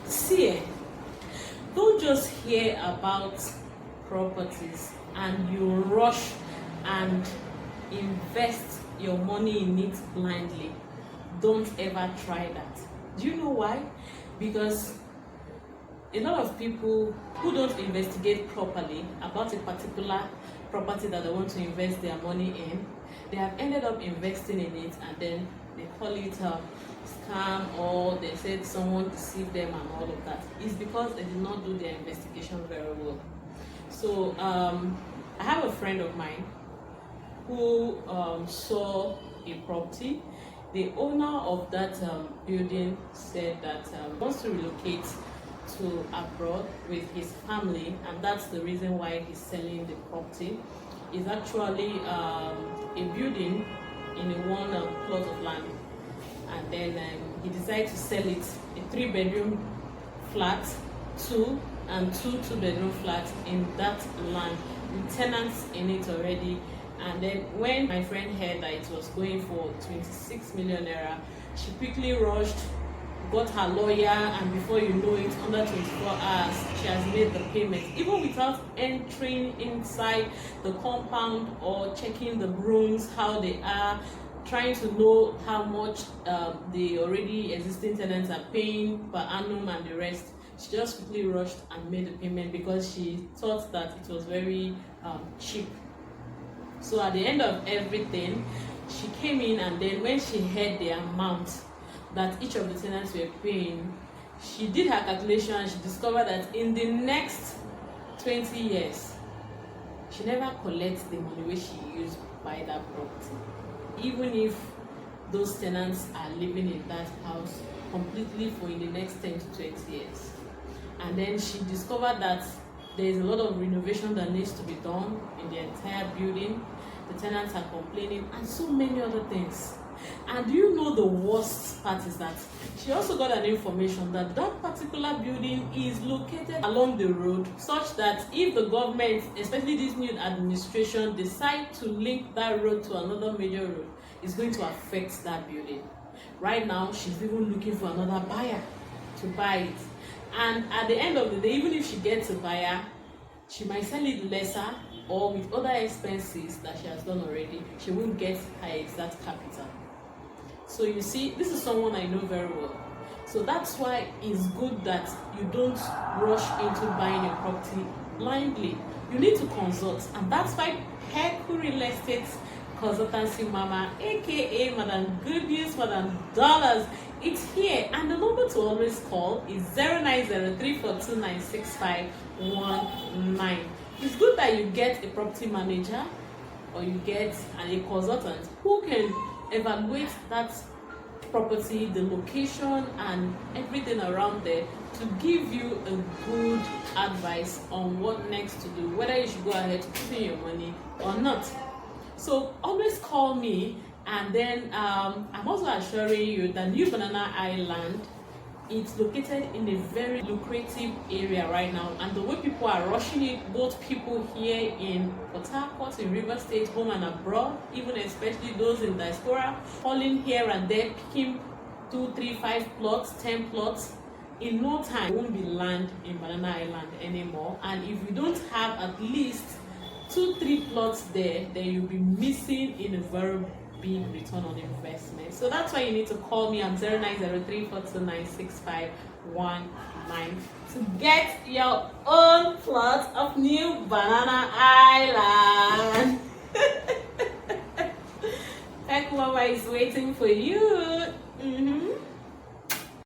See, don't just hear about properties and you rush and invest your money in it blindly. Don't ever try that. Do you know why? Because a lot of people who don't investigate properly about a particular property that they want to invest their money in, they have ended up investing in it and then they call it a scam, or they said someone deceived them and all of that. It's because they did not do their investigation very well. So I have a friend of mine who saw a property. The owner of that building said that wants to relocate to abroad with his family, and that's the reason why he's selling the property. It's actually a building in a one plot of land, and then he decided to sell it, a 3-bedroom flat, two two-bedroom flats in that land with tenants in it already. And then when my friend heard that it was going for 26 million naira, she quickly rushed, got her lawyer, and before you know it, under 24 hours, she has made the payment, even without entering inside the compound or checking the rooms, how they are, trying to know how much the already existing tenants are paying per annum and the rest. She just quickly rushed and made the payment because she thought that it was very cheap. So at the end of everything, she came in, and then when she heard the amount that each of the tenants were paying, she did her calculation and she discovered that in the next 20 years, she never collects the money which she used to buy that property, even if those tenants are living in that house completely for in the next 10 to 20 years. And then she discovered that there is a lot of renovation that needs to be done in the entire building. The tenants are complaining and so many other things. And do you know the worst part is that she also got an information that that particular building is located along the road, such that if the government, especially this new administration, decide to link that road to another major road, it's going to affect that building. Right now, she's even looking for another buyer to buy it. And at the end of the day, even if she gets a buyer, she might sell it lesser, or with other expenses that she has done already, she won't get her exact capital. So you see, this is someone I know very well. So that's why it's good that you don't rush into buying a property blindly. You need to consult, and that's why Pecco Real Estate Consultancy Mama, aka Madam Good News, Madam Dollars, it's here. And the number to always call is 090342965119. It's good that you get a property manager or you get a consultant who can evaluate that property, the location and everything around there, to give you a good advice on what next to do, whether you should go ahead to put in your money or not. So always call me. And then I'm also assuring you that new Banana Highland, it's located in a very lucrative area right now, and the way people are rushing it, both people here in Port-Harcourt, in River State, home and abroad, even especially those in diaspora, falling here and there, picking 2, 3, 5 plots, 10 plots. In no time, there won't be land in Banana Highland anymore. And if you don't have at least 2, 3 plots there, then you'll be missing in a very big return on investment. So that's why you need to call me on 090342965119 to get your own plot of new Banana Highland. Pecco Mama is waiting for you.